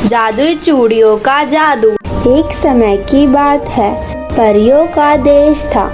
जादुई चूड़ियों का जादू। एक समय की बात है, परियों का देश था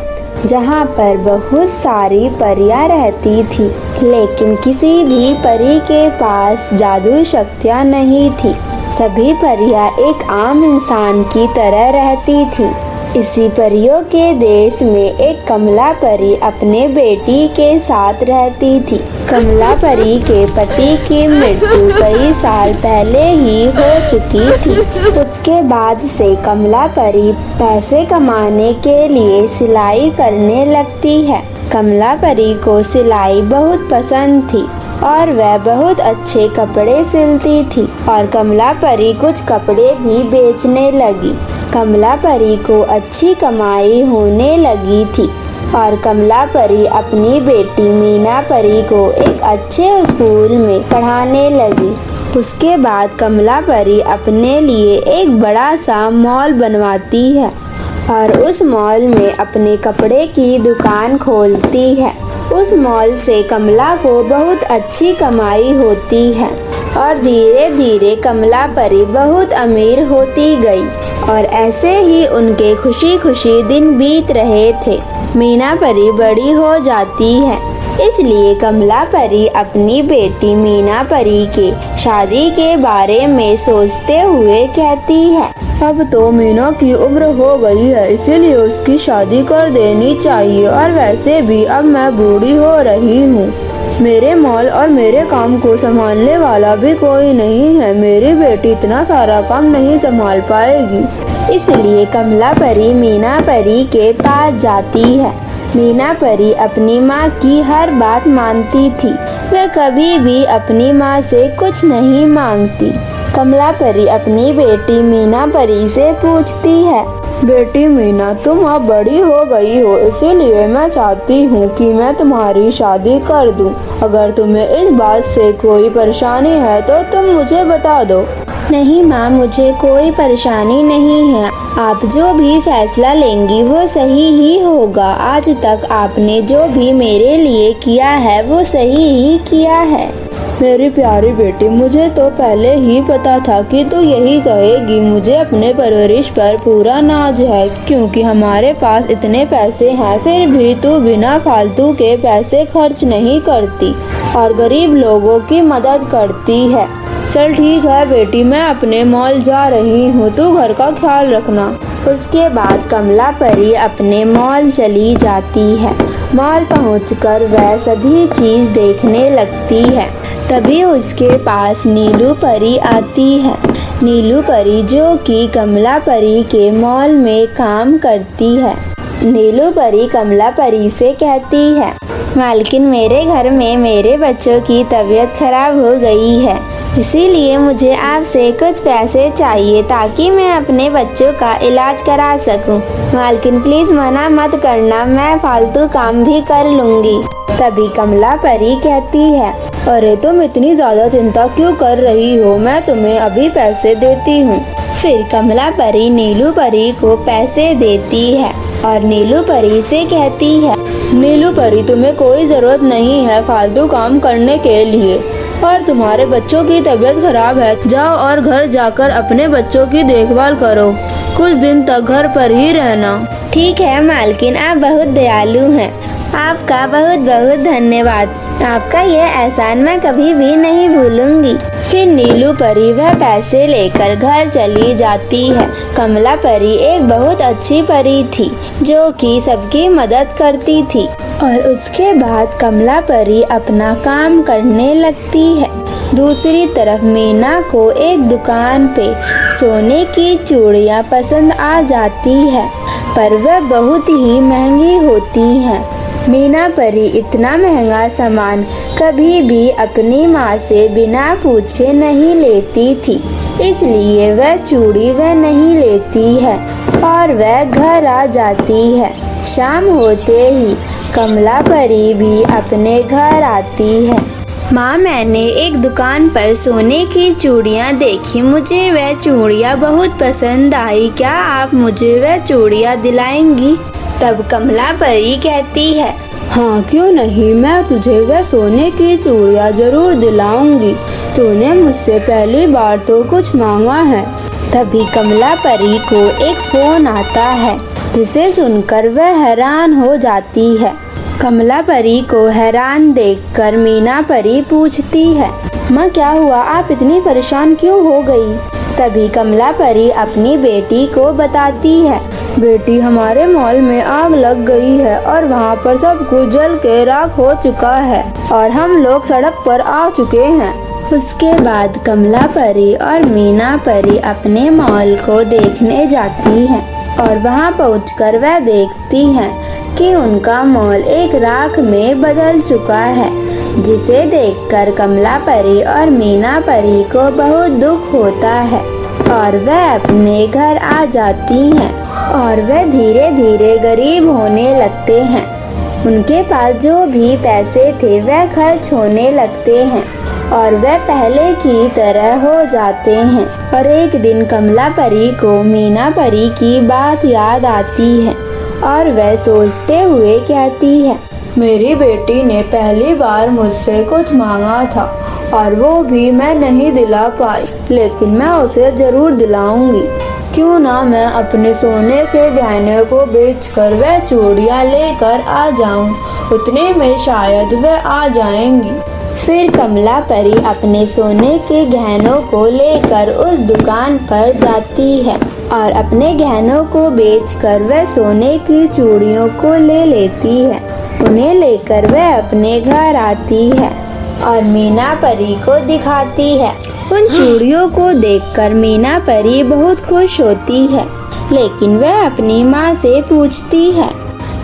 जहाँ पर बहुत सारी परियां रहती थी, लेकिन किसी भी परी के पास जादुई शक्तियाँ नहीं थी। सभी परियां एक आम इंसान की तरह रहती थी। इसी परियों के देश में एक कमला परी अपने बेटी के साथ रहती थी। कमला परी के पति की मृत्यु कई साल पहले ही हो चुकी थी। उसके बाद से कमला परी पैसे कमाने के लिए सिलाई करने लगती है। कमला परी को सिलाई बहुत पसंद थी और वह बहुत अच्छे कपड़े सिलती थी और कमला परी कुछ कपड़े भी बेचने लगी। कमला परी को अच्छी कमाई होने लगी थी और कमला परी अपनी बेटी मीना परी को एक अच्छे स्कूल में पढ़ाने लगी। उसके बाद कमला परी अपने लिए एक बड़ा सा मॉल बनवाती है और उस मॉल में अपने कपड़े की दुकान खोलती है। उस मॉल से कमला को बहुत अच्छी कमाई होती है और धीरे धीरे कमला परी बहुत अमीर होती गई और ऐसे ही उनके खुशी खुशी दिन बीत रहे थे। मीना परी बड़ी हो जाती है, इसलिए कमला परी अपनी बेटी मीना परी के शादी के बारे में सोचते हुए कहती है, अब तो मीना की उम्र हो गई है, इसीलिए उसकी शादी कर देनी चाहिए। और वैसे भी अब मैं बूढ़ी हो रही हूँ, मेरे मॉल और मेरे काम को संभालने वाला भी कोई नहीं है। मेरी बेटी इतना सारा काम नहीं संभाल पाएगी। इसलिए कमला परी मीना परी के पास जाती है। मीना परी अपनी माँ की हर बात मानती थी। वह कभी भी अपनी माँ से कुछ नहीं मांगती। कमला परी अपनी बेटी मीना परी से पूछती है, बेटी मीना, तुम अब बड़ी हो गई हो, इसीलिए मैं चाहती हूँ कि मैं तुम्हारी शादी कर दूँ। अगर तुम्हें इस बात से कोई परेशानी है तो तुम मुझे बता दो। नहीं माँ, मुझे कोई परेशानी नहीं है। आप जो भी फैसला लेंगी वो सही ही होगा। आज तक आपने जो भी मेरे लिए किया है वो सही ही किया है। मेरी प्यारी बेटी, मुझे तो पहले ही पता था कि तू यही कहेगी। मुझे अपने परवरिश पर पूरा नाज है, क्योंकि हमारे पास इतने पैसे हैं, फिर भी तू बिना फालतू के पैसे खर्च नहीं करती और गरीब लोगों की मदद करती है। चल ठीक है बेटी, मैं अपने मॉल जा रही हूँ, तू घर का ख्याल रखना। उसके बाद कमला परी अपने मॉल चली जाती है। मॉल पहुंचकर वह सभी चीज देखने लगती है। तभी उसके पास नीलू परी आती है। नीलू परी जो कि कमला परी के मॉल में काम करती है। नीलू परी कमला परी से कहती है, मालकिन, मेरे घर में मेरे बच्चों की तबीयत खराब हो गई है, इसीलिए मुझे आपसे कुछ पैसे चाहिए ताकि मैं अपने बच्चों का इलाज करा सकूं। मालकिन प्लीज मना मत करना, मैं फालतू काम भी कर लूंगी। तभी कमला परी कहती है, अरे तुम इतनी ज्यादा चिंता क्यों कर रही हो, मैं तुम्हें अभी पैसे देती हूँ। फिर कमला परी नीलू परी को पैसे देती है और नीलू परी से कहती है, नीलू परी, तुम्हें कोई जरूरत नहीं है फालतू काम करने के लिए, और तुम्हारे बच्चों की तबीयत खराब है, जाओ और घर जाकर अपने बच्चों की देखभाल करो। कुछ दिन तक घर पर ही रहना। ठीक है मालकिन, आप बहुत दयालु हैं। आपका बहुत बहुत धन्यवाद। आपका यह एहसान मैं कभी भी नहीं भूलूंगी। फिर नीलू परी वह पैसे लेकर घर चली जाती है। कमला परी एक बहुत अच्छी परी थी जो कि सबकी मदद करती थी और उसके बाद कमला परी अपना काम करने लगती है। दूसरी तरफ मीना को एक दुकान पे सोने की चूड़ियाँ पसंद आ जाती है, पर वह बहुत ही महंगी होती हैं। मीना परी इतना महंगा सामान कभी भी अपनी माँ से बिना पूछे नहीं लेती थी, इसलिए वह चूड़ी वह नहीं लेती है और वह घर आ जाती है। शाम होते ही कमला परी भी अपने घर आती है। माँ, मैंने एक दुकान पर सोने की चूड़ियाँ देखी, मुझे वह चूड़ियाँ बहुत पसंद आई, क्या आप मुझे वह चूड़ियाँ दिलाएंगी? तब कमला परी कहती है, हाँ क्यों नहीं, मैं तुझे वह सोने की चूड़ियाँ जरूर दिलाऊंगी। तूने मुझसे पहली बार तो कुछ मांगा है। तभी कमला परी को एक फोन आता है, जिसे सुनकर वह हैरान हो जाती है। कमला परी को हैरान देखकर मीना परी पूछती है, माँ क्या हुआ, आप इतनी परेशान क्यों हो गई? तभी कमला परी अपनी बेटी को बताती है, बेटी हमारे मॉल में आग लग गई है और वहाँ पर सब कुछ जल के राख हो चुका है और हम लोग सड़क पर आ चुके हैं। उसके बाद कमला परी और मीना परी अपने मॉल को देखने जाती हैं और वहां पहुंचकर वह देखती हैं कि उनका मॉल एक राख में बदल चुका है, जिसे देखकर कमला परी और मीना परी को बहुत दुख होता है और वह अपने घर आ जाती हैं और वह धीरे धीरे गरीब होने लगते हैं। उनके पास जो भी पैसे थे वह खर्च होने लगते हैं और वह पहले की तरह हो जाते हैं। और एक दिन कमला परी को मीना परी की बात याद आती है और वह सोचते हुए कहती है, मेरी बेटी ने पहली बार मुझसे कुछ मांगा था और वो भी मैं नहीं दिला पाई, लेकिन मैं उसे जरूर दिलाऊंगी। क्यों ना मैं अपने सोने के गहने को बेचकर वह चूड़ियाँ लेकर आ जाऊं, उतने में शायद वह आ जाएंगी। फिर कमला परी अपने सोने के गहनों को लेकर उस दुकान पर जाती है और अपने गहनों को बेचकर वह सोने की चूड़ियों को ले लेती है। उन्हें लेकर वह अपने घर आती है और मीना परी को दिखाती है। उन चूड़ियों को देखकर मीना परी बहुत खुश होती है, लेकिन वह अपनी माँ से पूछती है,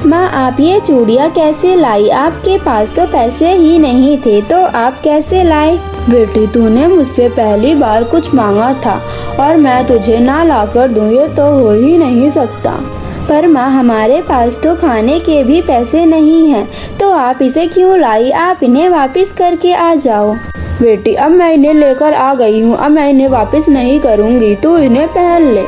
माँ आप ये चूड़ियाँ कैसे लाई? आपके पास तो पैसे ही नहीं थे, तो आप कैसे लाए? बेटी तूने मुझसे पहली बार कुछ मांगा था और मैं तुझे ना लाकर दूँ, ये तो हो ही नहीं सकता। पर माँ हमारे पास तो खाने के भी पैसे नहीं हैं, तो आप इसे क्यों लाई? आप इन्हें वापस करके आ जाओ। बेटी अब मैं इन्हें लेकर आ गई हूँ, अब मैं इन्हें वापस नहीं करूँगी, तू इन्हें पहन ले।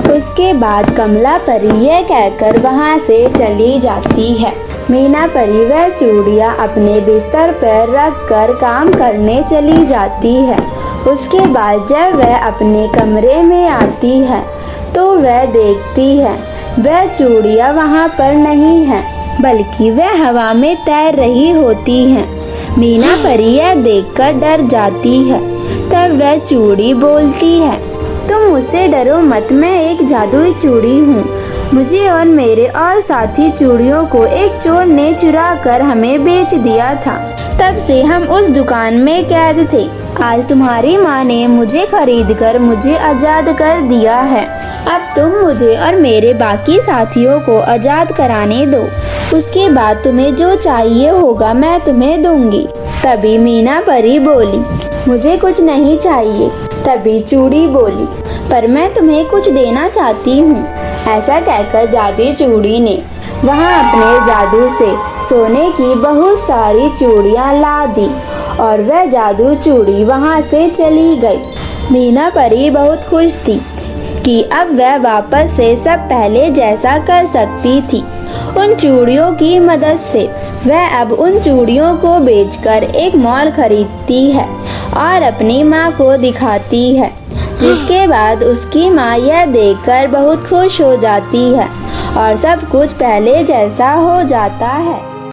उसके बाद कमला परी यह कहकर वहाँ से चली जाती है। मीना परी वह चूड़ियाँ अपने बिस्तर पर रख कर काम करने चली जाती है। उसके बाद जब वह अपने कमरे में आती है तो वह देखती है वह चूड़ियाँ वहाँ पर नहीं है, बल्कि वह हवा में तैर रही होती हैं। मीना परी यह देखकर डर जाती है। तब वह चूड़ी बोलती है, तुम मुझसे डरो मत, मैं एक जादुई चूड़ी हूँ। मुझे और मेरे और साथी चूड़ियों को एक चोर ने चुरा कर हमें बेच दिया था। तब से हम उस दुकान में कैद थे। आज तुम्हारी माँ ने मुझे खरीद कर मुझे आज़ाद कर दिया है। अब तुम मुझे और मेरे बाकी साथियों को आज़ाद कराने दो। उसके बाद तुम्हें जो चाहिए होगा मैं तुम्हें दूंगी। तभी मीना परी बोली, मुझे कुछ नहीं चाहिए। तभी चूड़ी बोली, पर मैं तुम्हें कुछ देना चाहती हूँ। ऐसा कहकर जादुई चूड़ी ने वहाँ अपने जादू से सोने की बहुत सारी चूड़ियाँ ला दी और वह जादू चूड़ी वहाँ से चली गई। मीना परी बहुत खुश थी कि अब वह वापस से सब पहले जैसा कर सकती थी। उन चूड़ियों की मदद से वह अब उन चूड़ियों को बेचकर एक मॉल खरीदती है और अपनी माँ को दिखाती है, जिसके बाद उसकी माँ यह देखकर बहुत खुश हो जाती है और सब कुछ पहले जैसा हो जाता है।